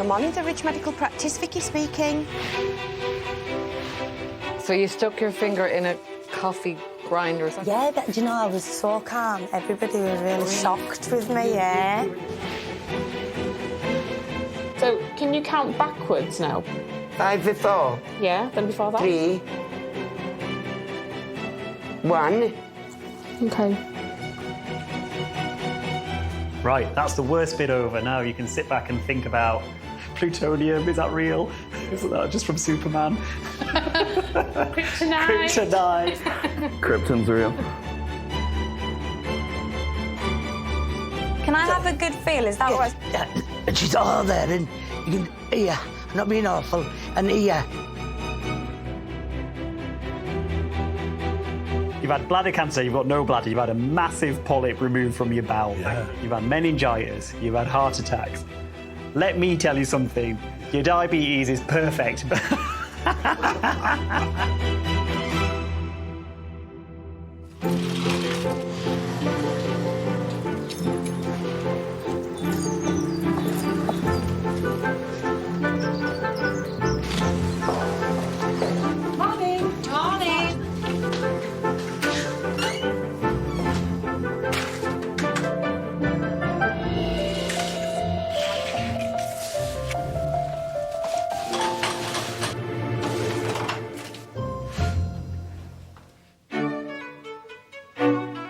Good morning, the Ridge Medical Practice. Vicky speaking. So you stuck your finger in a coffee grinder or something? Yeah, but do you know, I was so calm. Everybody was really shocked with me, yeah. So, can you count backwards now? 5 before. Yeah, then before that? 3. 1. Okay. Right, that's the worst bit over. Now you can sit back and think about plutonium. Is that real? Isn't that just from Superman? Kryptonite. Kryptonite. Krypton's real. Can I have a good feel? Is that what? Yeah. And she's all there, and you can hear. I'm not being awful, and hear. You've had bladder cancer, you've got no bladder, you've had a massive polyp removed from your bowel, you've had meningitis, you've had heart attacks. Let me tell you something, your diabetes is perfect.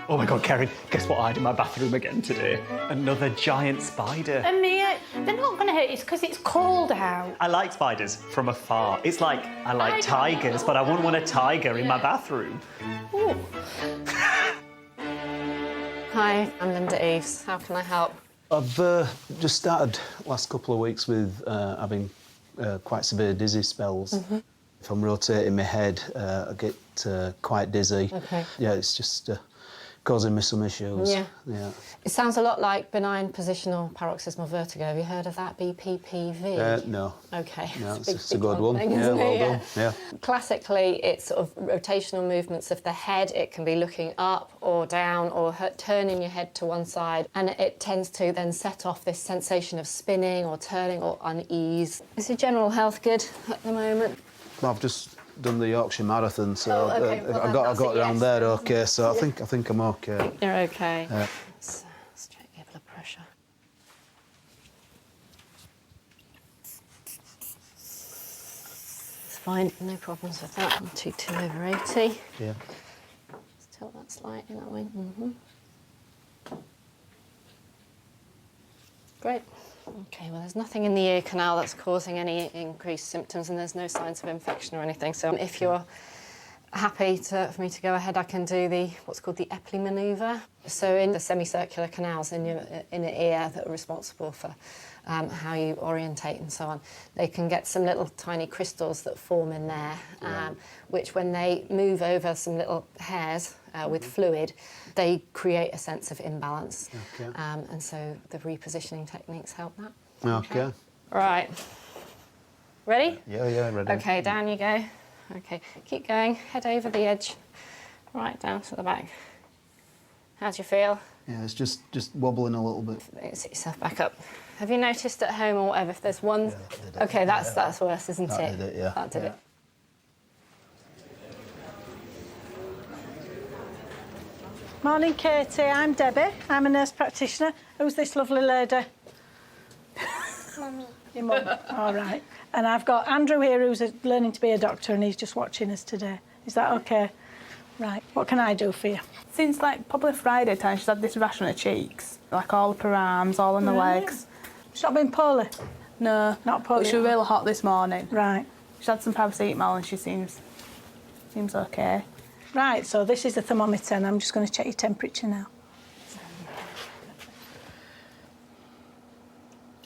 Oh my God, Karen, guess what I had in my bathroom again today? Another giant spider. Mia, they're not going to hurt you because it's cold out. I like spiders from afar. It's like I like tigers, but I wouldn't want a tiger in my bathroom. Ooh. Hi, I'm Linda Eves. How can I help? I've just started last couple of weeks with having quite severe dizzy spells. If I'm rotating my head, I get quite dizzy. Okay. Yeah, it's just causing me some issues. Yeah. Yeah. It sounds a lot like benign positional paroxysmal vertigo. Have you heard of that, BPPV? No. OK. No, It's a it's a big good one. thing, Yeah, isn't well it? done. Yeah. Classically, it's sort of rotational movements of the head. It can be looking up or down or turning your head to one side, and it tends to then set off this sensation of spinning or turning or unease. Is your general health good at the moment? I've just done the Yorkshire Marathon, so Oh, OK. Well, I got that's a around yes. there OK, so I think I'm OK. You're OK. Yeah. Let's check your blood pressure. It's fine, no problems with that. 122/80. Yeah. Let's tilt that slightly that way. Great. OK, well, there's nothing in the ear canal that's causing any increased symptoms, and there's no signs of infection or anything. So if you're happy for me to go ahead, I can do what's called the Epley manoeuvre. So in the semicircular canals in your inner ear that are responsible for how you orientate and so on, they can get some little tiny crystals that form in there, which when they move over some little hairs with fluid, they create a sense of imbalance. Okay. And so the repositioning techniques help that. OK. Right. Ready? Yeah, ready. OK, down you go. OK, keep going, head over the edge, right down to the back. How do you feel? Yeah, it's just wobbling a little bit. Sit yourself back up. Have you noticed at home or whatever if there's one? Yeah, that did it. OK, that's worse, isn't That it? did it, yeah. That did it. Morning, Katie. I'm Debbie. I'm a nurse practitioner. Who's this lovely lady? Mummy. Your mum. All right. And I've got Andrew here who's learning to be a doctor and he's just watching us today. Is that OK? Right. What can I do for you? Since, like, probably Friday time, she's had this rash on her cheeks, like all up her arms, all on the legs. She's not been poorly? No. Not poorly? But she was really hot this morning. Right. She's had some paracetamol and she seems OK. Right, so this is the thermometer and I'm just going to check your temperature now.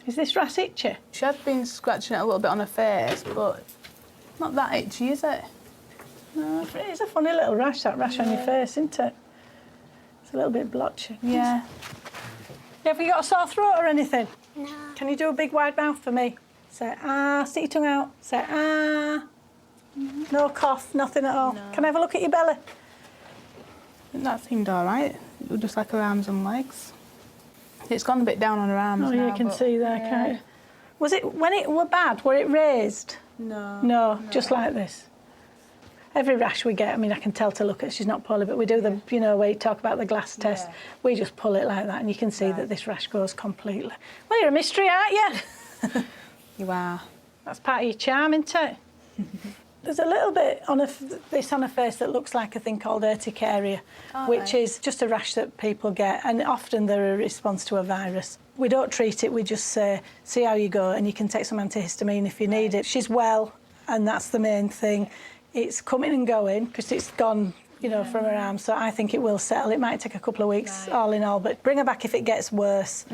Is this rat itchy? She had been scratching it a little bit on her face, but not that itchy, is it? No, it's a funny little rash, that rash on your face, isn't it? It's a little bit blotchy. Yeah. Have you got a sore throat or anything? No. Can you do a big wide mouth for me? Say ah, stick your tongue out. Say ah. No cough, nothing at all. No. Can I have a look at your belly? That seemed all right. It was just like her arms and legs. It's gone a bit down on her arms Oh, now, you can but, see there, yeah. can't you? Was it, when it were bad, were it raised? No. No, just like this. Every rash we get, I mean, I can tell to look at, she's not poorly, but we do the, you know, where you talk about the glass test, we just pull it like that and you can see that this rash goes completely. Well, you're a mystery, aren't you? You are. That's part of your charm, isn't it? There's a little bit on this on her face that looks like a thing called urticaria, which is just a rash that people get, and often they're a response to a virus. We don't treat it, we just say, see how you go, and you can take some antihistamine if you need it. She's well, and that's the main thing. It's coming and going, because it's gone, you know, from her arm, so I think it will settle. It might take a couple of weeks, all in all, but bring her back if it gets worse.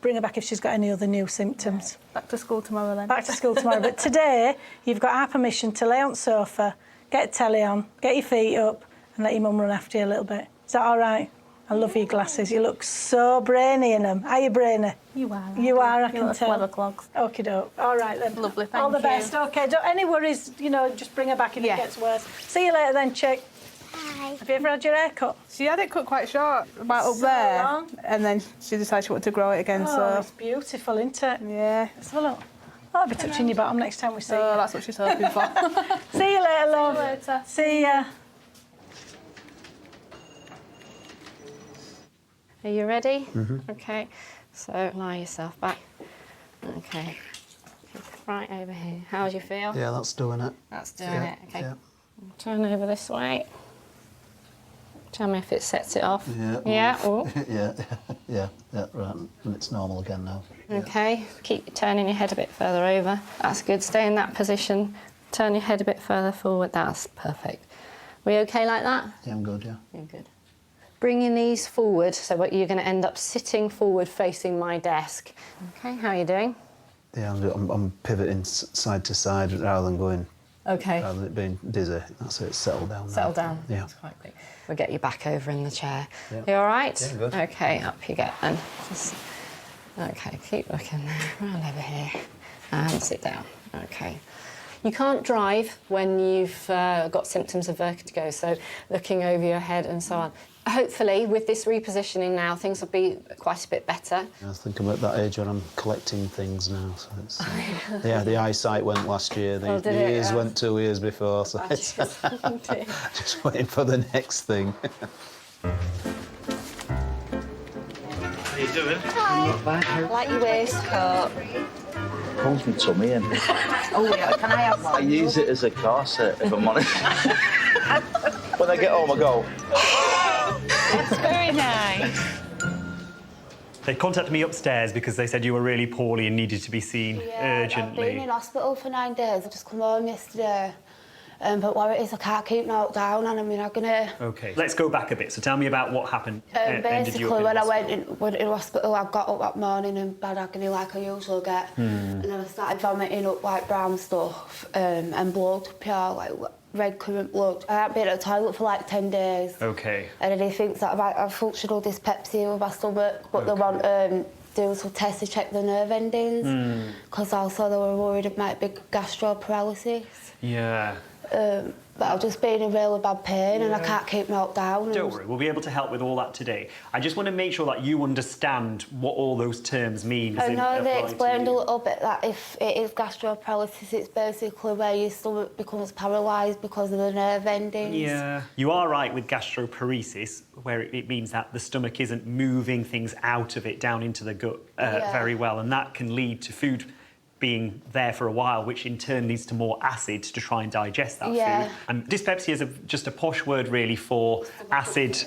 Bring her back if she's got any other new symptoms. Back to school tomorrow then. Back to school tomorrow. But today, you've got our permission to lay on the sofa, get telly on, get your feet up, and let your mum run after you a little bit. Is that all right? I love your glasses. You look so brainy in them. Are you brainy? You are. You are, I can tell. Clever clogs. Okie doke. All right then. Lovely, thank All the you. best. OK, don't any worries, you know, just bring her back if it gets worse. See you later then, chick. Hi. Have you ever had your hair cut? She had it cut quite short, about up So there, long. and then she decided she wanted to grow it again, Oh, it's beautiful, isn't it? yeah. Let's have a look. Oh, I'll be touching your bottom next time we see Oh, you. that's what she's hoping for. See you later, love. See you later. See ya. Are you ready? Okay. So lie yourself back. Okay. Right over here. How do you feel? Yeah, that's doing it. That's doing Yeah, it. Okay. yeah. Turn over this way. Tell me if it sets it off. Yeah. Yeah. Oh. yeah, right. And it's normal again now. Okay. Keep turning your head a bit further over. That's good. Stay in that position. Turn your head a bit further forward. That's perfect. We okay like that? Yeah, I'm good, yeah. You're good. Bring your knees forward, so what you're going to end up sitting forward facing my desk. Okay, how are you doing? Yeah, I'm pivoting side to side rather than going, Okay. rather than it being dizzy. That's it, it's settled down now. Settle down. Yeah. That's quite quick. We'll get you back over in the chair. Yeah. You all right? Yeah, good. Okay, up you get then. Okay, keep looking there. Round over here. And sit down. Okay. You can't drive when you've got symptoms of vertigo, so looking over your head and so on. Hopefully, with this repositioning now, things will be quite a bit better. I think I'm at that age where I'm collecting things now. So it's, yeah, the eyesight went last year, the ears went 2 years before, so it's just waiting for the next thing. How you doing? Hi. I like your waistcoat. Pulls my tummy in. Oh, yeah, can I have one? I use it as a corset, if I'm honest. When I get home, I go. That's very nice. They contacted me upstairs because they said you were really poorly and needed to be seen urgently. I've been in hospital for 9 days. I just come home yesterday. But what it is, I can't keep knocked down and I'm in agony. OK, let's go back a bit. So tell me about what happened. Ended you up Basically, in when I hospital. went in hospital, I got up that morning in bad agony like I usually get. And then I started vomiting up like brown stuff and blood, pure like red currant blood. I hadn't been at the toilet for like 10 days. OK. And then he thinks that I have functional dyspepsia with my stomach, but they want do some tests to check the nerve endings. Because also they were worried it might be gastroparalysis. Yeah. But I've just been in really bad pain and I can't keep knocked down. Don't worry, we'll be able to help with all that today. I just want to make sure that you understand what all those terms mean. I know they explained a little bit that if it is gastroparalysis, it's basically where your stomach becomes paralysed because of the nerve endings. Yeah. You are right with gastroparesis, where it means that the stomach isn't moving things out of it down into the gut very well, and that can lead to food being there for a while, which in turn leads to more acid to try and digest that food. And dyspepsia is just a posh word really for acid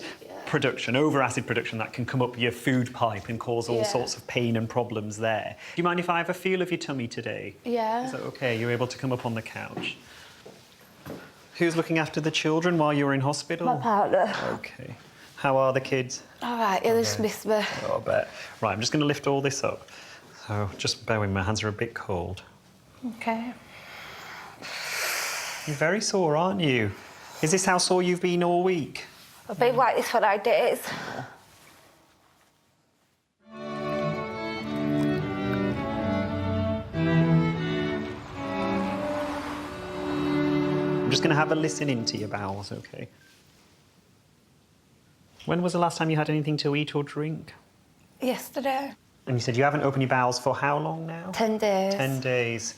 production, over-acid production that can come up your food pipe and cause all sorts of pain and problems there. Do you mind if I have a feel of your tummy today? Yeah. Is that OK? You're able to come up on the couch. Who's looking after the children while you're in hospital? My partner. OK. How are the kids? All right, he just missed me. Oh, I bet. Right, I'm just going to lift all this up. So just bear with me, my hands are a bit cold. OK. You're very sore, aren't you? Is this how sore you've been all week? I've been like this for 9 days. I'm just going to have a listen into your bowels, OK? When was the last time you had anything to eat or drink? Yesterday. And you said you haven't opened your bowels for how long now? 10 days. 10 days.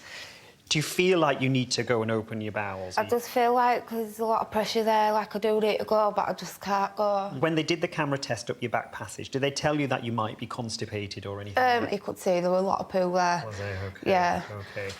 Do you feel like you need to go and open your bowels? I just feel like there's a lot of pressure there, like I do need to go, but I just can't go. When they did the camera test up your back passage, did they tell you that you might be constipated or anything? You could see there were a lot of poo there. Was they? Okay. Yeah. Okay.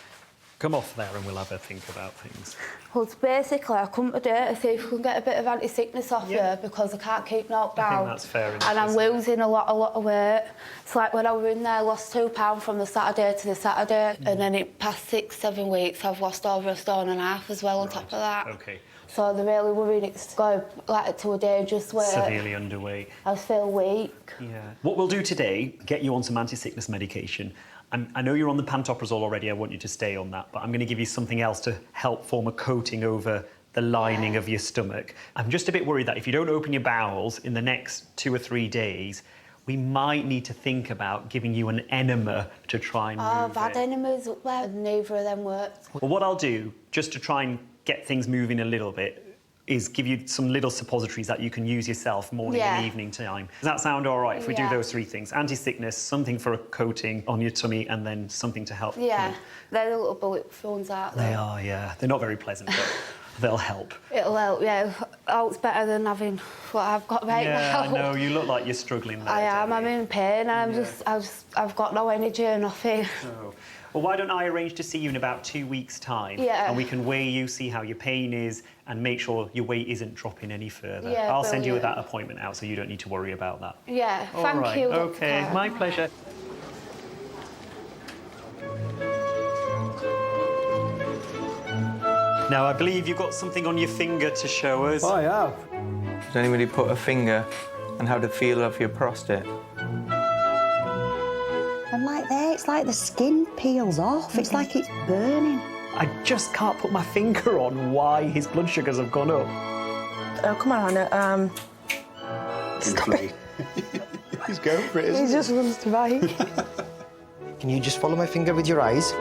Come off there and we'll have a think about things. Well, basically, I come today to see if we can get a bit of anti-sickness off you because I can't keep knocked down. I think that's fair enough. And I'm losing a lot of weight. It's like when I was in there, I lost £2 from the Saturday to the Saturday, and then it past 6-7 weeks, I've lost over 1.5 stone as well on top of that. Okay. So they're really worried it's going like to a dangerous weight. Severely underweight. I just feel weak. Yeah. What we'll do today, get you on some anti-sickness medication. I know you're on the pantoprazole already, I want you to stay on that, but I'm going to give you something else to help form a coating over the lining of your stomach. I'm just a bit worried that if you don't open your bowels in the next 2 or 3 days, we might need to think about giving you an enema to try and move I've had it. enemas up there, and neither of them worked. Well, what I'll do, just to try and get things moving a little bit, is give you some little suppositories that you can use yourself morning and evening time. Does that sound all right if we do those 3 things? Anti-sickness, something for a coating on your tummy, and then something to help. Yeah, they're the little bullet phones out there. They are, yeah. They're not very pleasant, but they'll help. It'll help, yeah. Oh, it's better than having what I've got right now. Yeah, I know. You look like you're struggling there. I am. I'm in pain. I've got no energy or nothing. Oh. Well, why don't I arrange to see you in about 2 weeks' time? Yeah. And we can weigh you, see how your pain is, and make sure your weight isn't dropping any further. Yeah, I'll send you brilliant. that appointment out so you don't need to worry about that. Yeah, All thank right. you. OK, Doctor. my pleasure. Now, I believe you've got something on your finger to show us. I have. Does anybody put a finger and how the feel of your prostate? And like there, it's like the skin peels off. It's like it's burning. I just can't put my finger on why his blood sugars have gone up. Oh, come on, Hannah. Stop it. He's going for it, He just runs to bite. Can you just follow my finger with your eyes?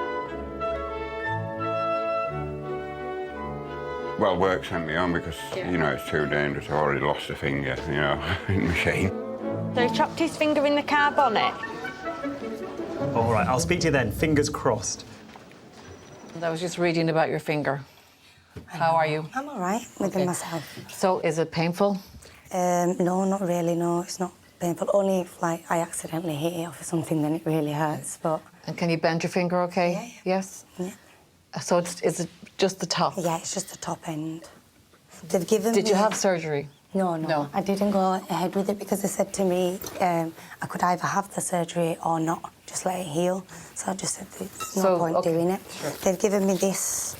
Well, work sent me on because, you know, it's too dangerous. I already lost a finger, you know, in the machine. So he chopped his finger in the car bonnet. All right, I'll speak to you then. Fingers crossed. I was just reading about your finger. How are you? I'm all right within myself. So, is it painful? No, not really, no. It's not painful. Only if, like, I accidentally hit it off or something, then it really hurts, but... And can you bend your finger okay? Yeah. Yes? Yeah. So, is it just the top? Yeah, it's just the top end. They've given me... Did you have surgery? No. I didn't go ahead with it because they said to me I could either have the surgery or not, just let it heal. So I just said there's no point doing it. Sure. They've given me this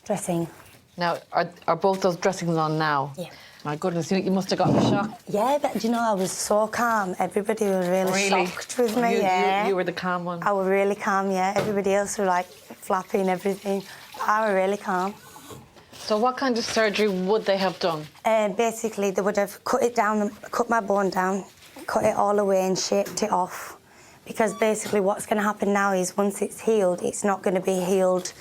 dressing. Now, are both those dressings on now? Yeah. My goodness, you must have gotten a shock. Yeah, but do you know, I was so calm. Everybody was really shocked with me, You were the calm one? I was really calm, yeah. Everybody else were, like, flapping everything. But I was really calm. So what kind of surgery would they have done? Basically, they would have cut it down, cut my bone down, cut it all away and shaped it off. Because basically what's going to happen now is once it's healed, it's not going to be healed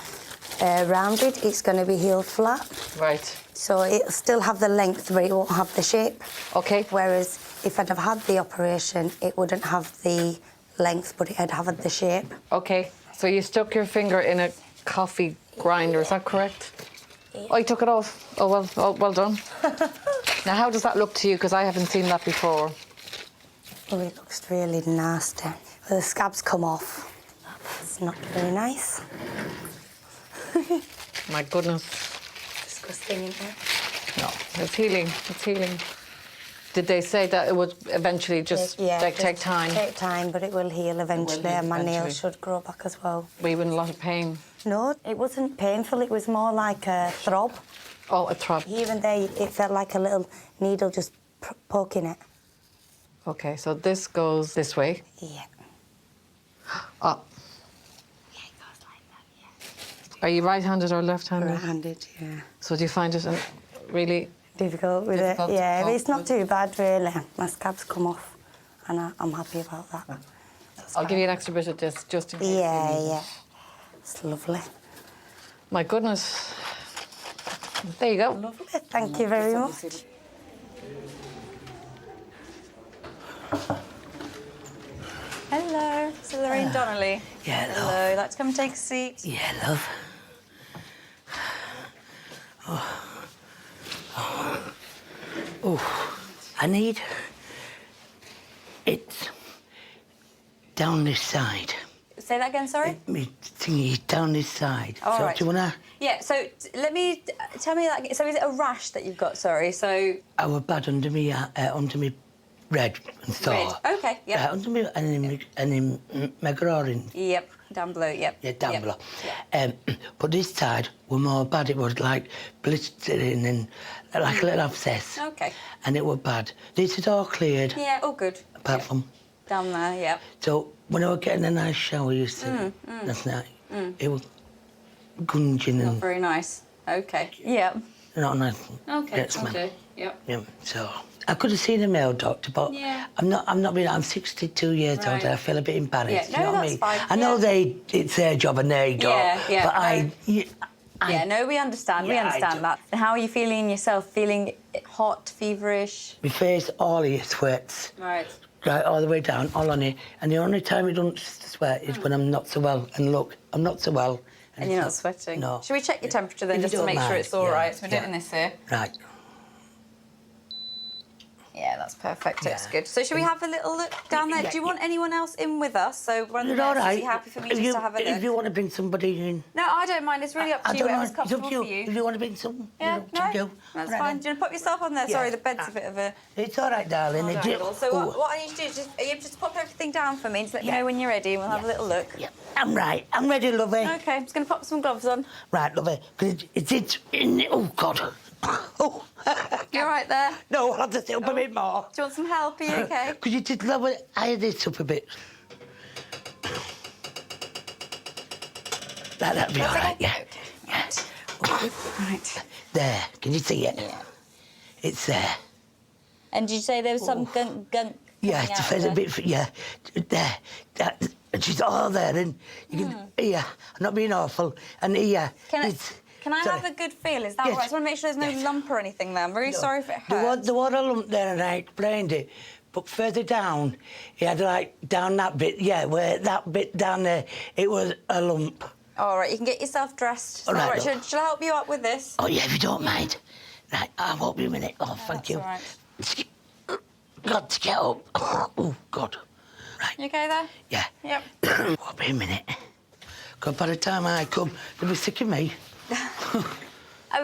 rounded, it's going to be healed flat. Right. So it'll still have the length, but it won't have the shape. OK. Whereas if I'd have had the operation, it wouldn't have the length, but it'd have the shape. OK. So you stuck your finger in a coffee grinder, is that correct? Yeah. Oh, you took it off? Oh, well done. Now, how does that look to you? Because I haven't seen that before. Oh, it looks really nasty. Well, the scabs come off. It's not very nice. My goodness. Disgusting, isn't it? No, it's healing. It's healing. Did they say that it would eventually just take time? Take time, but it will heal eventually, and my nails should grow back as well. Were you in a lot of pain? No, it wasn't painful. It was more like a throb. Oh, a throb. Here and there, it felt like a little needle just poking it. OK, so this goes this way? Yeah. Oh. Yeah, it goes like that, yeah. Are you right-handed or left-handed? Right-handed, yeah. So do you find it really... Difficult with it, yeah. But it's not too bad, really. My scabs come off, and I'm happy about that. I'll give you an extra bit of this, just in case. Yeah. It's lovely. My goodness. There you go. Lovely. Thank you very much. Hello, this is Lorraine Donnelly. Yeah, love. Hello, you'd like to come and take a seat? Yeah, love. Oh, I need it down this side. Say that again, sorry? Me thingy down this side. All so right. do you wanna? Yeah, so tell me, like, so is it a rash that you've got, sorry? So... I was bad under me red and sore. Red, okay, yeah. Under me and in my groin. Yep, down below, yep. Yeah, down below. But this side was more bad. It was like blistering and like a little abscess. Okay. And it was bad. This is all cleared. Yeah, all good. Apart from... Down there, yep. So when I was getting a nice shower yesterday, last night, it was gunging and... Not very nice. Okay, yep. Not nice. Okay, Yes, ma'am. okay, yep. Yeah, so... I could have seen a male doctor, but Yeah. I'm not being... I'm 62 years old and I feel a bit embarrassed. Yeah, you no, know what I that's mean? fine, I know yeah. it's their job and they don't. Yeah, But no. I Yeah, no, we understand. Yeah, we I understand do. that. And how are you feeling yourself? Feeling hot, feverish? My face, all here sweats. Right. Right, all the way down, all on it. And the only time it don't sweat is when I'm not so well. And look, I'm not so well. And you're not sweating? No. Should we check your temperature then, If you just to don't make sure mind, it's all yeah, right? So we're yeah. doing this here. Right. Yeah, that's perfect. It's good. So should we have a little look down there? Do you want anyone else in with us? So one of the You're all nurses, right. are you happy for me If just you, to have a look? If you want to bring somebody in... No, I don't mind. It's really up to I you. don't Whatever's mind. It's up comfortable to for you. If you want to bring some... Yeah, you know, no, to do. that's Right fine. then. Do you want to put yourself on there? Yeah. Sorry, the bed's a bit of a... It's all right, darling. Oh, It darling. just- So what I need you to do is are you able just pop everything down for me and just let me know when you're ready and we'll have a little look. Yeah, I'm right. I'm ready, lovey. Okay, I'm just going to pop some gloves on. Right, lovey. It's in... Oh, God. Oh. You all right there? No, I'll have to sit up a bit more. Do you want some help? Are you okay? Could you just lower... I this up a bit. That'd be all right, yeah. Right. Right. There. Can you see it? Yeah. It's there. And did you say there was some gunk Yeah, coming it's out a there? bit... Yeah. There. That, she's all there, and you can... Here. I'm not being awful. And here... Can I have a good feel? Is that Yes. all right? I just want to make sure there's no lump or anything there. I'm really sorry if it hurts. There was a lump there, and I explained it. But further down, he had like down that bit, yeah, where that bit down there, it was a lump. All right, you can get yourself dressed. All right, All love. Shall I help you up with this? Oh, yeah, if you don't mind. Right, I won't be a minute. Oh, thank you. All right. Got to get up. Oh, God. You okay there? Yeah. Yep. Won't be a minute. Because by the time I come, they'll be sick of me.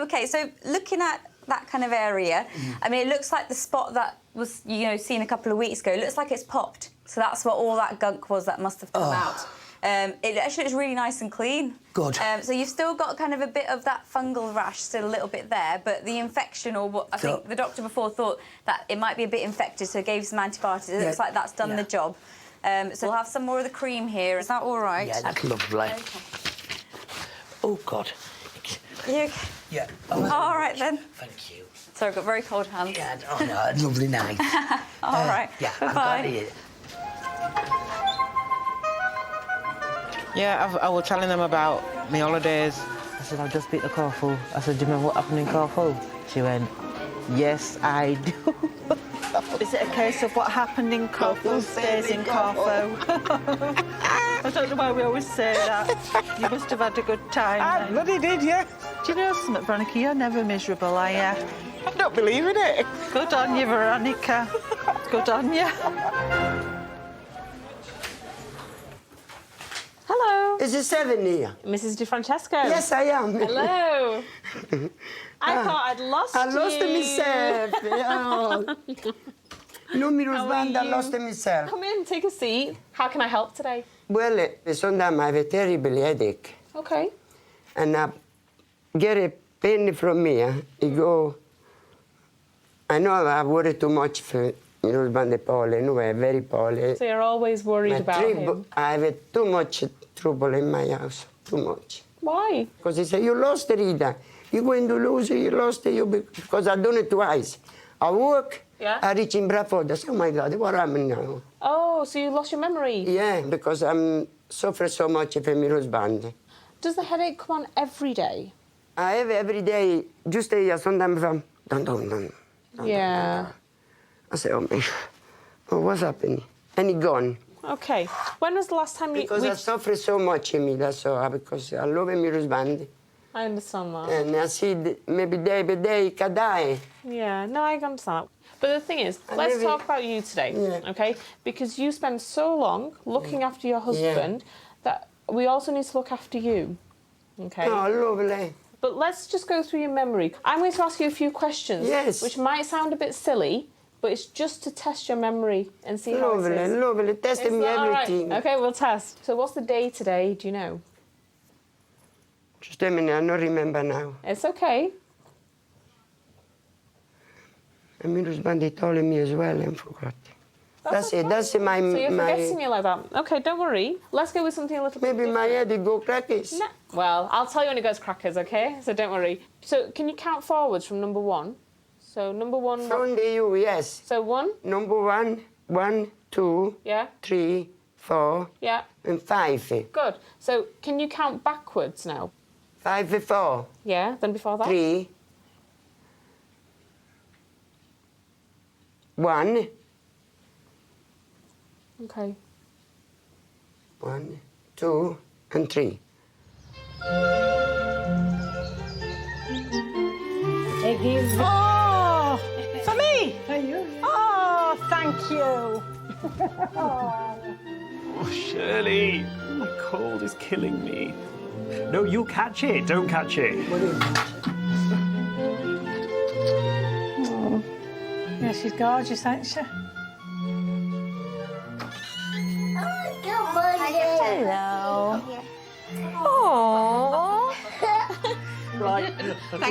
Okay, so looking at that kind of area, I mean, it looks like the spot that was, seen a couple of weeks ago, it looks like it's popped. So that's what all that gunk was that must have come out. It actually looks really nice and clean. Good. So you've still got kind of a bit of that fungal rash still a little bit there, but the infection, or what I think the doctor before thought that it might be a bit infected, so gave some antibiotics. It looks like that's done the job. So we'll have some more of the cream here. Is that all right? Yeah, that's lovely. Okay. Oh, God. You okay? Yeah. All right, then. Thank you. Sorry, I've got very cold hands. Yeah, oh, no, lovely night. All right. Yeah, Bye-bye. I'm glad to hear it. Yeah, I was telling them about my holidays. I said, I've just beat the Corfu. I said, do you remember what happened in Corfu? She went, yes, I do. Is it a case of what happened in Corfu stays in Corfu? I don't know why we always say that. You must have had a good time. I bloody did, yeah. Do you know something, Veronica? You're never miserable, are you? I'm not believing it. Good on you, Veronica. Good on you. Hello. Is it 7 here? Mrs. Di Francesco. Yes, I am. Hello. I thought I'd lost you. I lost myself. Yeah. Non mi rispondo, I lost myself. Come in, take a seat. How can I help today? Well, sometimes I have a terrible headache. Okay. And I get a pain from me. It go... I know I worry too much for husband Paul, anyway, very poorly. So you're always worried about him? I have too much trouble in my house, too much. Why? Because he said, you lost Rita. You're going to lose, you lost it. Because I've done it twice. I work, I reach in Bradford. I say, oh my God, what happened now? Oh, so you lost your memory? Yeah, because I'm suffering so much from my husband. Does the headache come on every day? I have every day, just sometimes from dun. Yeah. I say, oh my, oh, what's happening? And he gone. Okay. When was the last time you... Because I suffer so much in me, that's all, because I love my husband. I understand that. And I see maybe day by day can die. Yeah, no, I understand that. But the thing is, let's talk about you today, okay? Because you spend so long looking after your husband that we also need to look after you, okay? Oh, lovely. But let's just go through your memory. I'm going to ask you a few questions, which might sound a bit silly, but it's just to test your memory and see how it is. Lovely, test me everything. Right? Okay, we'll test. So what's the day today, do you know? Just a minute, I don't remember now. It's okay. And my husband told me as well and forgot. That's it, that's my... So you're forgetting me like that. Okay, don't worry. Let's go with something a little bit Maybe my head will go crackers. No. Well, I'll tell you when it goes crackers, okay? So don't worry. So can you count forwards from number 1? So number 1... From the U, yes. So 1? Number 1, 1, 2, 3, 4, and 5. Good. So can you count backwards now? 5 before. Yeah, then before that? 3. 1. Okay. 1, 2, and 3. Oh, for me? Oh, thank you. Oh, Shirley, my cold is killing me. No, you'll catch it. Don't catch it. Oh. Yeah, she's gorgeous, ain't she? Hello. Oh. Right.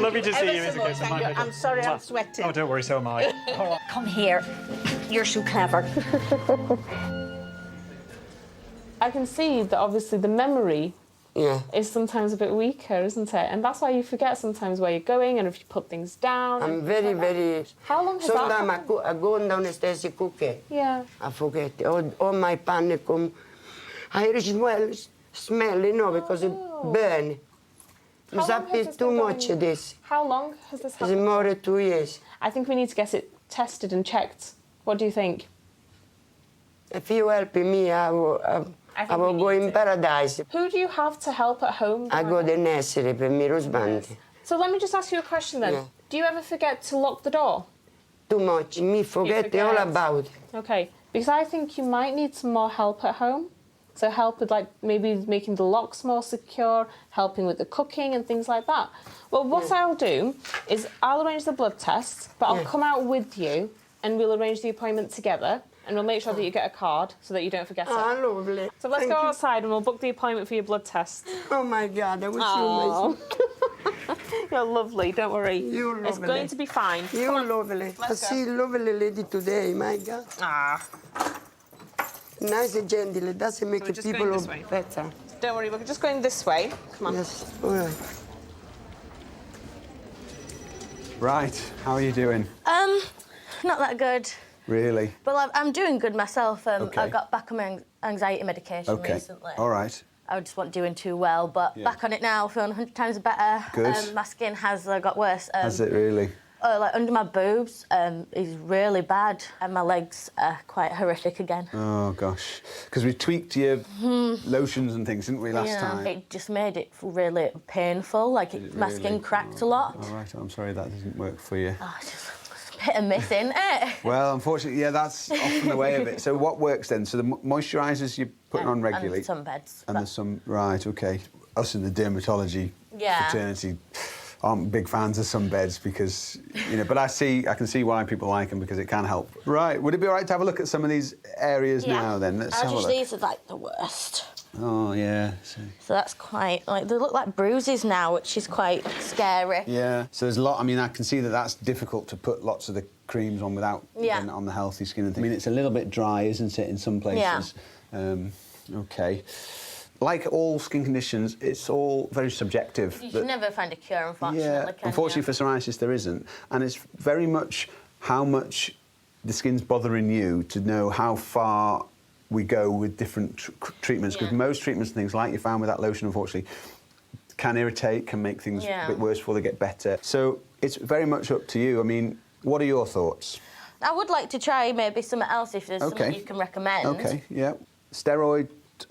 Lovely to see you, Mr. Gibson. I'm sorry, I'm sweating. Oh, don't worry, so am I. Come here. You're so clever. I can see that obviously the memory is sometimes a bit weaker, isn't it? And that's why you forget sometimes where you're going and if you put things down. I'm very, very... How long has that Sometimes happened? I go downstairs to cook. Yeah. I forget. All my pan come... I smell, you know, because it burn. It's happened too much, this. How long has this happened? It's more than 2 years. I think we need to get it tested and checked. What do you think? If you help me, I will go in paradise. Who do you have to help at home? I go to the nursery with my husband. So let me just ask you a question then. Yeah. Do you ever forget to lock the door? Too much. Me forget all about. Okay, because I think you might need some more help at home. So help with, like, maybe making the locks more secure, helping with the cooking and things like that. Well, what I'll do is I'll arrange the blood test, but I'll come out with you and we'll arrange the appointment together and we'll make sure that you get a card so that you don't forget it. Oh, lovely. So let's go outside and we'll book the appointment for your blood test. Oh, my God, I wish You're lovely, don't worry. You're lovely. It's going to be fine. You're lovely. I see a lovely lady today, my God. Nice and gentle. It doesn't make people look better. Don't worry, we're just going this way. Come on. Yes, all right. Right, how are you doing? Not that good. Really? But I'm doing good myself. Okay. I got back on my anxiety medication recently. All right. I just wasn't doing too well, but back on it now, feeling 100 times better. Good. My skin has got worse. Has it really? Like under my boobs is really bad, and my legs are quite horrific again. Oh, gosh. Because we tweaked your lotions and things, didn't we, last time? It just made it really painful, like my skin cracked a lot. All right, I'm sorry that didn't work for you. Oh, it's just a bit of miss, isn't it? Well, unfortunately, yeah, that's often the way of it. So what works then? So the moisturisers you're putting on regularly? And sunbeds. And there's some... Right, OK. Us in the dermatology fraternity aren't big fans of sunbeds because, you know, but I can see why people like them because it can help. Right, would it be all right to have a look at some of these areas now then? Let's have a look. These are like the worst. Oh, yeah. So that's quite, like, they look like bruises now, which is quite scary. Yeah, so there's a lot, I mean, I can see that that's difficult to put lots of the creams on without getting it on the healthy skin and things. I mean, it's a little bit dry, isn't it, in some places? Yeah. OK. Like all skin conditions, it's all very subjective. You can never find a cure, unfortunately. Yeah, unfortunately for psoriasis, there isn't. And it's very much how much the skin's bothering you to know how far we go with different treatments. Because most treatments and things, like you found with that lotion, unfortunately, can irritate, can make things a bit worse before they get better. So it's very much up to you. I mean, what are your thoughts? I would like to try maybe something else if there's something you can recommend. OK, yeah. Steroid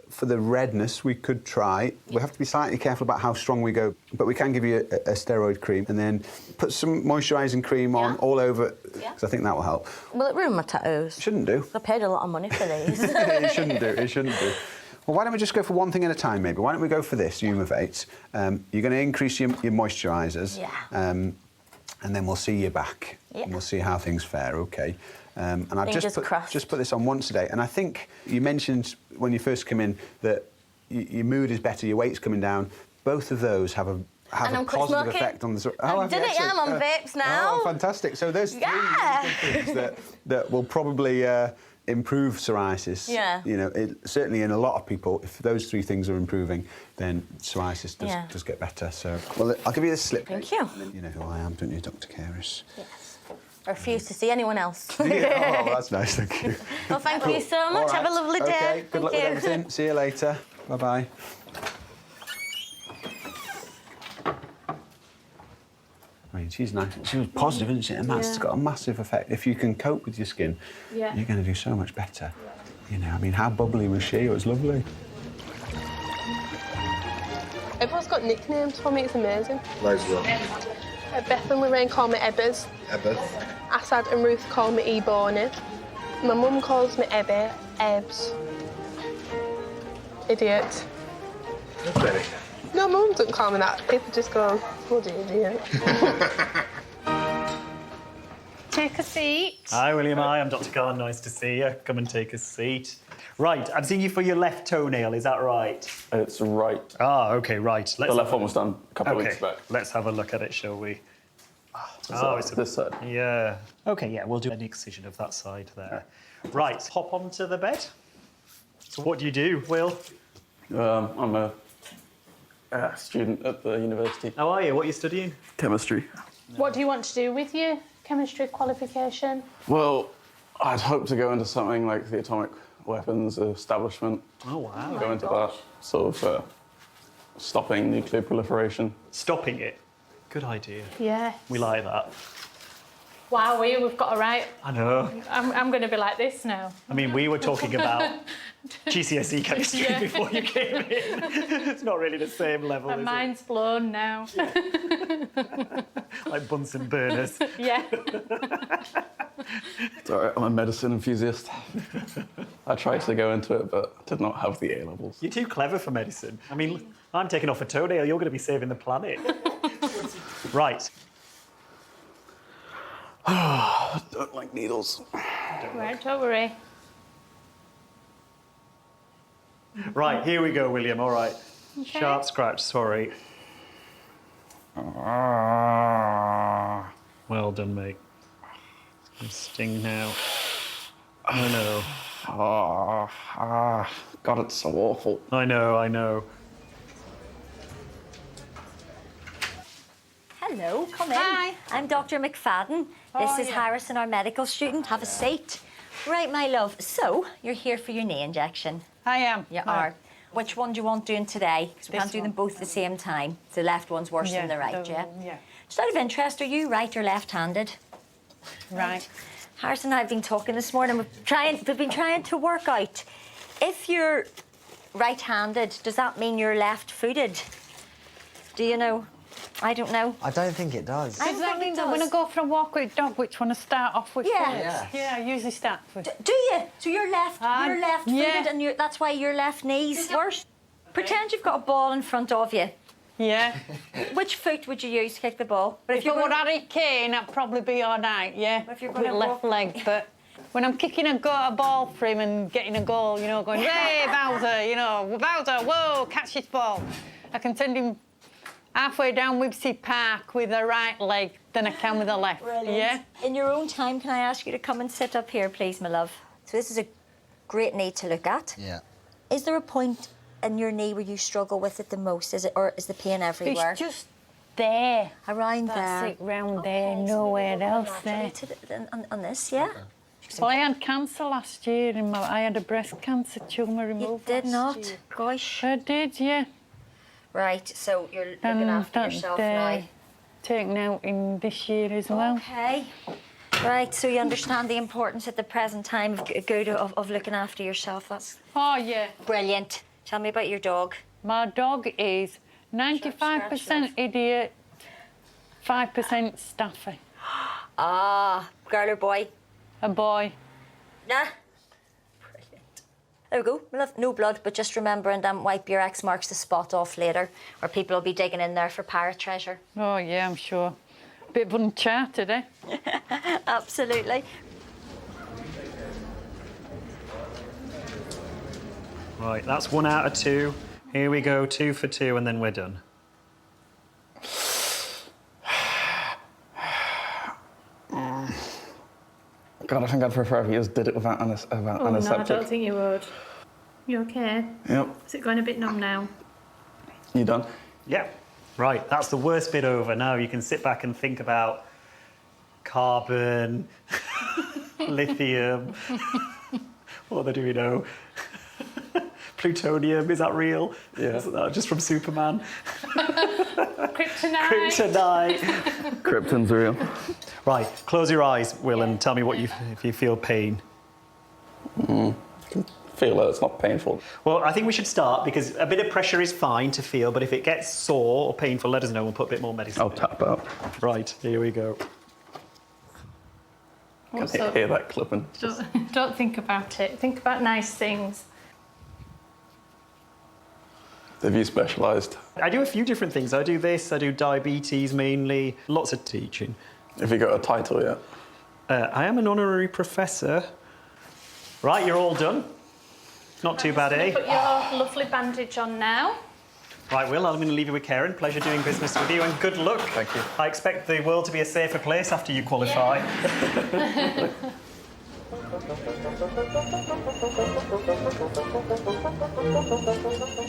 for the redness we could try. We have to be slightly careful about how strong we go, but we can give you a steroid cream and then put some moisturising cream on all over, because I think that will help. Will it ruin my tattoos? Shouldn't do. I paid a lot of money for these. It shouldn't do, it shouldn't do. Well, why don't we just go for one thing at a time, maybe? Why don't we go for this, Humavate? You're going to increase your moisturisers, and then we'll see you back, and we'll see how things fare, OK? And I've just put this on once a day, and I think you mentioned when you first come in that your mood is better, your weight's coming down. Both of those have a positive effect on the... I'm on vapes now. Oh, fantastic. So there's three good things that will probably improve psoriasis. Yeah. You know, certainly in a lot of people, if those three things are improving, then psoriasis does get better. So, well, I'll give you this slip. Thank you. You know who I am, don't you, Dr. Caris? Yes. I refuse to see anyone else. Oh, well, that's nice, thank you. Well, thank you so much. Have a lovely day. Okay, good luck with everything. See you later. Bye-bye. I mean, she's nice. She was positive, isn't she? And that's got a massive effect. If you can cope with your skin, you're going to do so much better. You know, I mean, how bubbly was she? It was lovely. Everyone's got nicknames for me. It's amazing. Like what? Beth and Lorraine call me Ebbers. Ebbers. Assad and Ruth call me E-Bonnie. My mum calls me Ebby, Ebbs. Idiot. Okay. No, mum doesn't call me that. People just go, bloody idiot. Take a seat. Hi, William. Hi, I'm Dr. Khan. Nice to see you. Come and take a seat. Right, I'm seeing you for your left toenail. Is that right? It's right. Ah, OK, right. The left one was done a couple of weeks back. Let's have a look at it, shall we? It's this side. Yeah. OK, yeah, we'll do an excision of that side there. Right, hop onto the bed. So what do you do, Will? I'm a student at the university. How are you? What are you studying? Chemistry. What do you want to do with your chemistry qualification? Well, I'd hope to go into something like the atomic weapons establishment. Oh, wow. Go into that sort of stopping nuclear proliferation. Stopping it? Good idea. Yeah. We like that. Wow, we've got a right. I know. I'm going to be like this now. I mean, we were talking about GCSE chemistry before you came in. It's not really the same level, My mind's blown now. Like Bunsen burners. Yeah. It's all right, I'm a medicine enthusiast. I tried to go into it, but did not have the A-levels. You're too clever for medicine. I mean, I'm taking off a toenail, you're going to be saving the planet. Right. I don't like needles. Right, don't worry. Right, here we go, William. All right. Okay. Sharp scratch, sorry. Well done, mate. Sting now. I know. God, it's so awful. I know. Hello, come in. Hi. I'm Dr. McFadden. This is Harrison, our medical student. Have a seat. Right, my love. So, you're here for your knee injection. I am. You are. Which one do you want doing today? Because we can't do them both at the same time. The left one's worse than the right, yeah? Just out of interest, are you right or left-handed? Right. Harrison and I have been talking this morning. We've been trying to work out if you're right-handed, does that mean you're left-footed? Do you know? I don't know. I don't think it does. Does that mean that when I go for a walk with a dog, which one I start off with? Yeah. Yeah, I usually start with. Do you? So you're left-footed, and that's why your left knee's worse. Pretend you've got a ball in front of you. Yeah. Which foot would you use to kick the ball? But if you were Harry Kane, I'd probably be all right, yeah? If you're with left leg, but when I'm kicking a ball for him and getting a goal, you know, going, hey, Bowser, you know, Bowser, whoa, catch this ball. I can send him halfway down Wibsey Park with the right leg than I can with the left. Brilliant. Yeah? In your own time, can I ask you to come and sit up here, please, my love? So this is a great knee to look at. Yeah. Is there a point in your knee where you struggle with it the most? Is it, or is the pain everywhere? It's just there. Around That's there. it, round there, nowhere else there. On this, yeah? Well, I had cancer last year, and I had a breast cancer tumour removed. You did not? Year. Gosh. I did, yeah. Right, so you're looking after yourself now. Taken out in this year as well. Okay. Right, so you understand the importance at the present time of looking after yourself. That's yeah. brilliant. Tell me about your dog. My dog is 95% idiot, 5% stuffy. Ah, girl or boy? A boy. Nah. Brilliant. There we go. We'll have no blood, but just remember and wipe your X marks the spot off later, or people will be digging in there for parrot treasure. Oh, yeah, I'm sure. Bit of uncharted, eh? Absolutely. Right, that's 1 out of 2. Here we go, 2 for 2, and then we're done. God, I think I'd prefer if you just did it without antiseptic. No, I don't think you would. You okay? Yep. Is it going a bit numb now? You done? Yeah. Right, that's the worst bit over. Now you can sit back and think about carbon, lithium, what other do we know? Plutonium, is that real? Yeah. Isn't that just from Superman? Kryptonite. Kryptonite. Krypton's real. Right, close your eyes, Will, and tell me what if you feel pain. Feel it, it's not painful. Well, I think we should start because a bit of pressure is fine to feel, but if it gets sore or painful, let us know. We'll put a bit more medicine. I'll tap out. Right, here we go. I can hear that clipping. Don't think about it. Think about nice things. Have you specialised? I do a few different things. I do this, I do diabetes mainly, lots of teaching. Have you got a title yet? I am an honorary professor. Right, you're all done. Not too bad, eh? Put your lovely bandage on now. Right, Will, I'm going to leave you with Karen. Pleasure doing business with you and good luck. Thank you. I expect the world to be a safer place after you qualify. Yeah.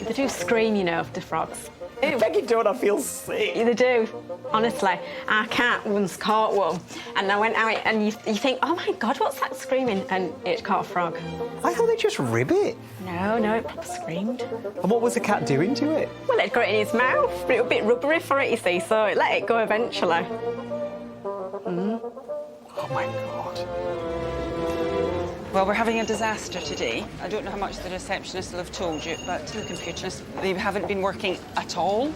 They do scream, you know, the frogs. I beg you don't, I feel sick. They do. Honestly, our cat once caught one, and I went out and you think, oh my God, what's that screaming? And it caught a frog. I thought they just rib it. No, it proper screamed. And what was the cat doing to it? Well, it got it in his mouth, but it was a bit rubbery for it, you see, so it let it go eventually. Oh my God. Well, we're having a disaster today. I don't know how much the receptionist will have told you, but the computers, they haven't been working at all.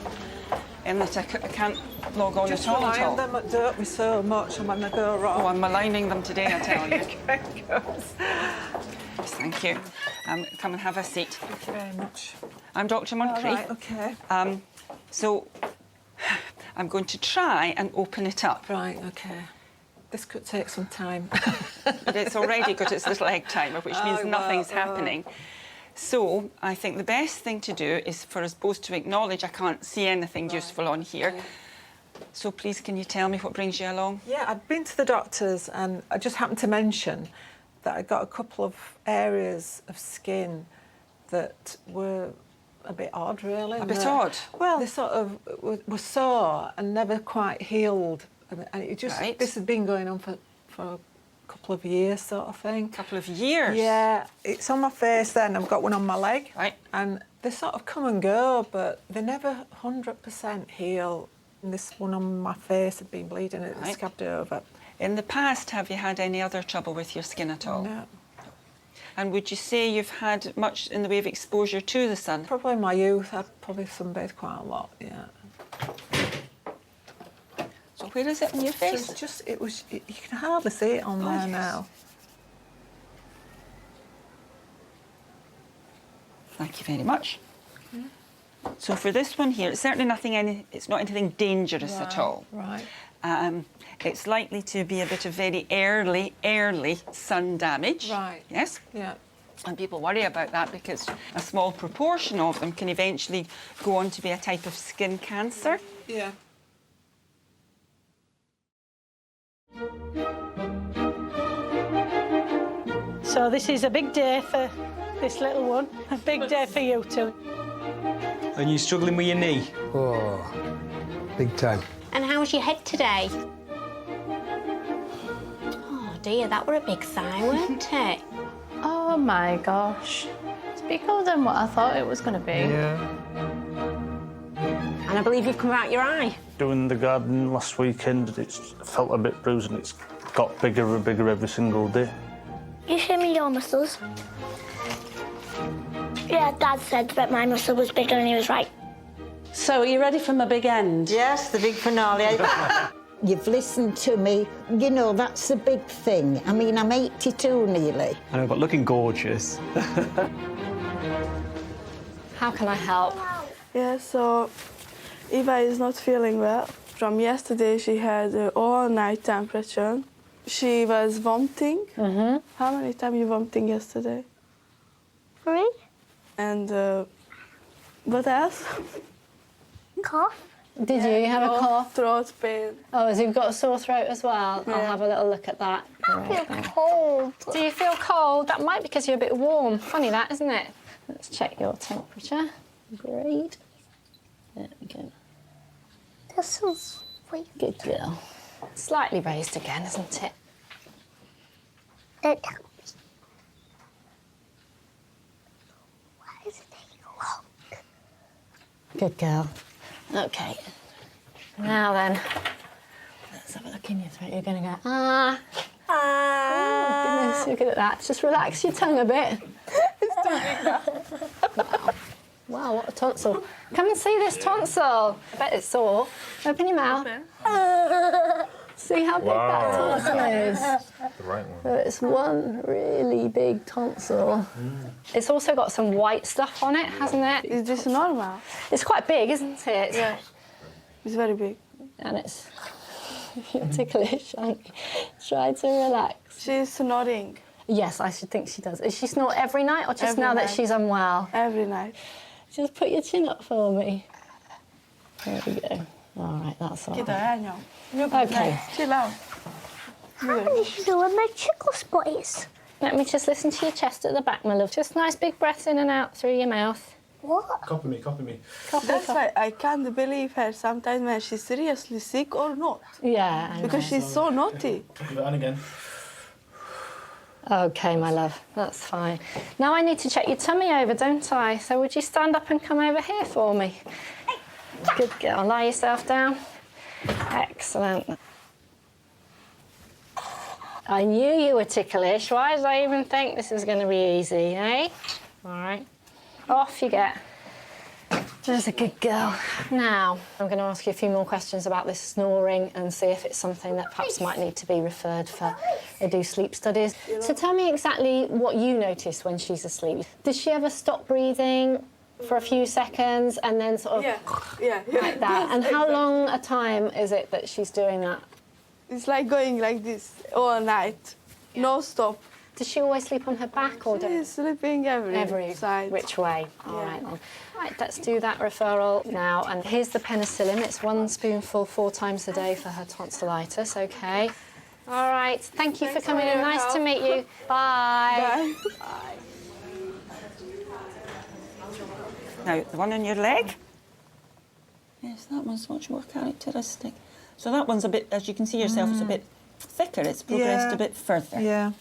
And that I can't log on at all. Just rely on them that hurt me so much, and when they go wrong. Oh, I'm maligning them today, I tell you. Yes, thank you. Come and have a seat. Thank you very much. I'm Dr. Moncrief. All right, OK. So, I'm going to try and open it up. Right, OK. This could take some time. But it's already got its little egg timer, which means nothing's happening. So I think the best thing to do is for us both to acknowledge I can't see anything useful on here. Okay. So please, can you tell me what brings you along? Yeah, I'd been to the doctors and I just happened to mention that I got a couple of areas of skin that were a bit odd, really. A bit odd? Well, they sort of were sore and never quite healed. And it just, this has been going on for a couple of years, sort of thing. A couple of years? Yeah, it's on my face then. I've got one on my leg. Right. And they sort of come and go, but they never 100% heal. And this one on my face had been bleeding, it scabbed over. In the past, have you had any other trouble with your skin at all? No. And would you say you've had much in the way of exposure to the sun? Probably in my youth, I'd probably sunbathed quite a lot, yeah. So where is it on your face? So it's just, you can hardly see it on there now. Thank you very much. So for this one here, it's certainly it's not anything dangerous at all. Right. It's likely to be a bit of very early sun damage. Right. Yes? Yeah. And people worry about that because a small proportion of them can eventually go on to be a type of skin cancer. Yeah. So this is a big day for this little one, a big day for you two. And you struggling with your knee? Oh, big time. And how's your head today? Oh dear, that were a big sigh, weren't it? Oh my gosh. It's bigger than what I thought it was going to be. Yeah. And I believe you've come out your eye. Doing the garden last weekend, it's felt a bit bruised and it's got bigger and bigger every single day. You show me your muscles. Yeah, Dad said that my muscle was bigger and he was right. So, are you ready for my big end? Yes, the big finale. You've listened to me. You know, that's the big thing. I mean, I'm 82 nearly. I know, but looking gorgeous. How can I help? Yeah, so Eva is not feeling well. From yesterday, she had all-night temperature. She was vomiting. How many times you vomiting yesterday? 3. And what else? Cough. Did you have a cough? Throat pain. Oh, so you've got a sore throat as well? Yeah. I'll have a little look at that. I feel cold. Do you feel cold? That might be because you're a bit warm. Funny that, isn't it? Let's check your temperature. Great. There we go. This is sweet. Good girl. Slightly raised again, isn't it? It helps. Why is it taking a while? Good girl. Okay. Now then, let's have a look in your throat. You're going to go, ah. Oh, goodness, look at that. Just relax your tongue a bit. It's too big now. Wow. Wow, what a tonsil. Come and see this tonsil. I bet it's sore. Open your mouth. See how big that tonsil is? The right one. So it's one really big tonsil. It's also got some white stuff on it, hasn't it? Is this normal? It's quite big, isn't it? Yeah. It's very big. And it's you're ticklish, aren't you? Try to relax. She's snoring. Yes, I should think she does. Is she snort every night or just Every now night. that she's unwell? Every night. Just put your chin up for me. There we go. All right, that's all right. Okay. Chill out. How do you know where my tickle spot is? Let me just listen to your chest at the back, my love. Just nice big breaths in and out through your mouth. What? Copy me, copy me. That's why I can't believe her sometimes when she's seriously sick or not. Yeah. I Because know. she's so naughty. Give it on again. Okay, my love, that's fine. Now I need to check your tummy over, don't I? So would you stand up and come over here for me? Good girl. Lie yourself down. Excellent. I knew you were ticklish. Why did I even think this was going to be easy, eh? All right. Off you get. There's a good girl. Now, I'm going to ask you a few more questions about this snoring and see if it's something that perhaps might need to be referred for do sleep studies. So tell me exactly what you notice when she's asleep. Does she ever stop breathing for a few seconds and then sort of like that? And how long a time is it that she's doing that? It's like going like this all night, no stop. Does she always sleep on her back or She's sleeping every side. Which way? All right then. Right, let's do that referral now. And here's the penicillin. It's 1 spoonful 4 times a day for her tonsillitis, okay? All right, thank you for coming in. Nice to meet you. Bye. Bye. Now, the one on your leg. Yes, that one's much more characteristic. So that one's a bit, as you can see yourself, it's a bit thicker. It's progressed a bit further. Yeah,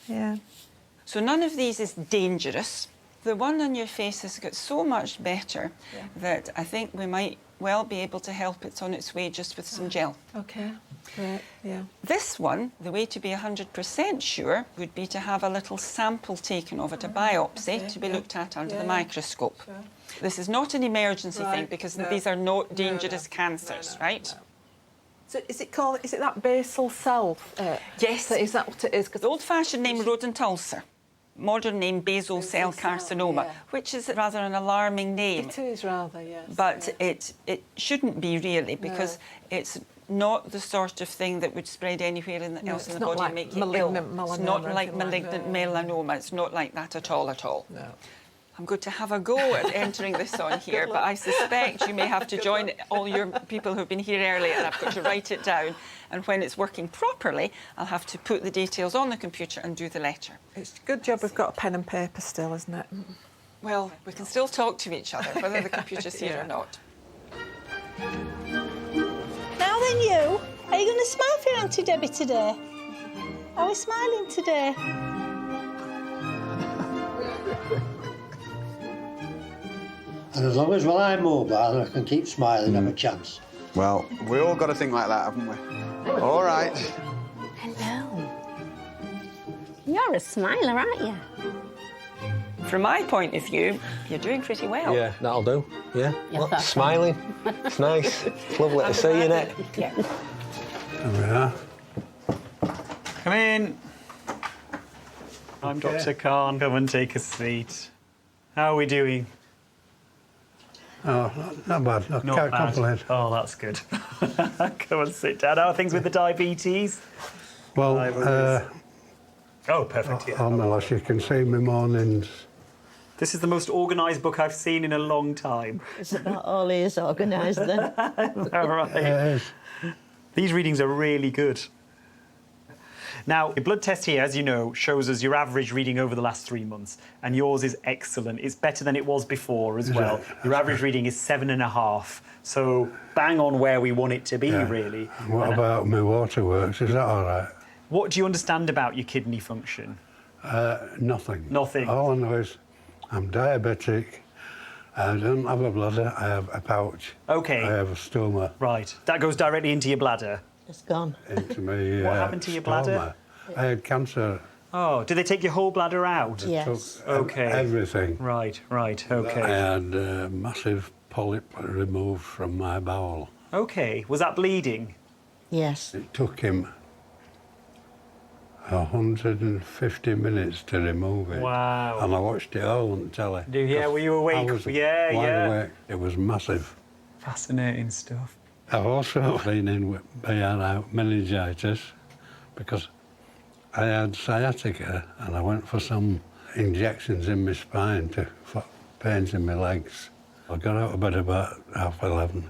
yeah. So none of these is dangerous. The one on your face has got so much better that I think we might well be able to help. It's on its way just with some gel. Okay, right, yeah. This one, the way to be 100% sure would be to have a little sample taken of it, a biopsy, to be looked at under the microscope. Sure. This is not an emergency thing because these are not dangerous cancers, right? So is it that basal cell? Yes. Is that what it is? The old-fashioned name rodent ulcer. Modern name basal cell carcinoma, which is rather an alarming name. It is rather, yes. But it shouldn't be really because it's not the sort of thing that would spread anywhere else in the body and make you ill. It's not like malignant melanoma. It's not like that at all, at all. No. I'm going to have a go at entering this on here, but I suspect you may have to join all your people who've been here earlier, and I've got to write it down. And when it's working properly, I'll have to put the details on the computer and do the letter. It's a good job we've got a pen and paper still, isn't it? Well, we can still talk to each other, whether the computer's here or not. Now then, you. Are you going to smile for your Auntie Debbie today? Are we smiling today? And as long as I'm mobile and I can keep smiling, I'm a chance. Well, we all got to think like that, haven't we? All right. Hello. You're a smiler, aren't you? From my point of view, you're doing pretty well. Yeah, that'll do. Yeah. Yes, Look, that's smiling. It's nice. It's lovely to see, innit? Yeah. There we are. Come in. I'm Dr. Khan. Come and take a seat. How are we doing? Oh, not bad. I Not can't bad. complain. Oh, that's good. Come and sit down. How are things with the diabetes? Well, Oh, perfect. Yeah. as you can see, my mornings. This is the most organised book I've seen in a long time. Is it not all is organised then? All right. These readings are really good. Now, your blood test here, as you know, shows us your average reading over the last 3 months, and yours is excellent. It's better than it was before as well. Your average reading is 7.5, so bang on where we want it to be, really. What about my waterworks? Is that all right? What do you understand about your kidney function? Nothing. Nothing? All I know is I'm diabetic. I don't have a bladder. I have a pouch. Okay. I have a stoma. Right. That goes directly into your bladder? It's gone. Into me. What happened to your bladder? I had cancer. Oh, did they take your whole bladder out? Yes. Okay. Everything. Right, okay. I had a massive polyp removed from my bowel. Okay. Was that bleeding? Yes. It took him 150 minutes to remove it. Wow. And I watched it all on telly. Yeah, were you awake? I was wide awake. It was massive. Fascinating stuff. I've also been in with meningitis because I had sciatica and I went for some injections in my spine for pains in my legs. I got out of bed about 11:30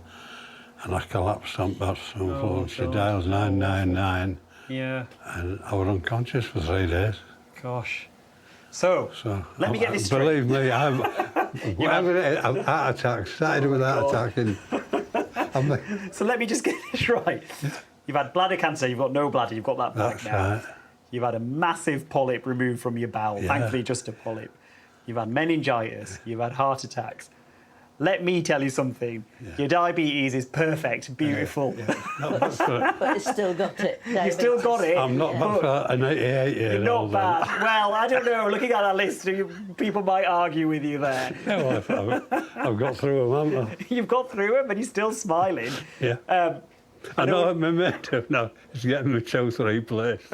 and I collapsed on the floor and she dialed 999. Yeah. And I was unconscious for 3 days. Gosh. So let me get this straight. Believe me, I've heart attacks, started with heart attack. So let me just get this right. You've had bladder cancer, you've got no bladder, you've got that back That's now. right. You've had a massive polyp removed from your bowel, Yeah. thankfully just a polyp. You've had meningitis, you've had heart attacks. Let me tell you something. Your diabetes is perfect, beautiful. But it's still got it. You've still got it. I'm not bad for an 88-year-old. You're not bad. Well, I don't know. Looking at that list, people might argue with you there. Well, I've got through them, haven't I? You've got through it, but you're still smiling. Yeah. I know what my mate of now is getting the 2-3 place.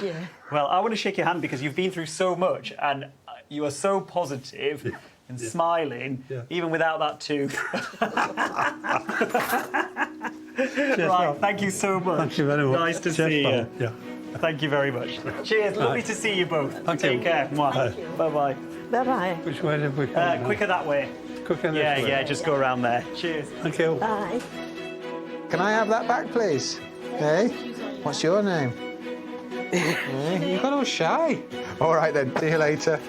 Yeah. Well, I want to shake your hand because you've been through so much and you are so positive and smiling, even without that tooth. Right, thank you so much. Thank you very much. Nice to see you. Yeah. Thank you very much. Cheers, lovely to see you both. Thank Take you. care. Bye-bye. Bye-bye. Which way did we come? Quicker that way. Quicker this way? Yeah, just go around there. Cheers. Thank you. Bye. Can I have that back, please? Hey, what's your name? You got all shy. All right then, see you later.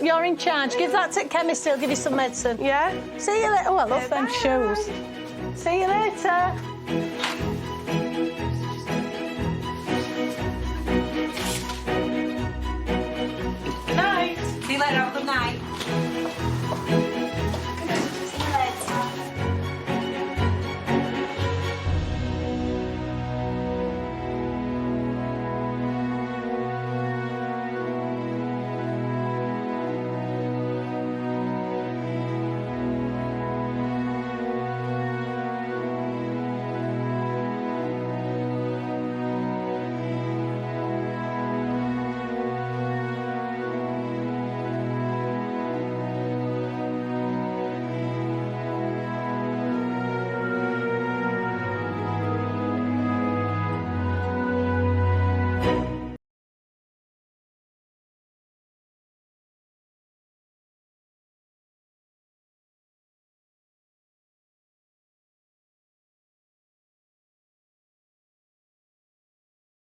You're in charge. Give that to the chemist, he'll give you some medicine. Yeah? See you later. Oh, I love them shoes. See you later.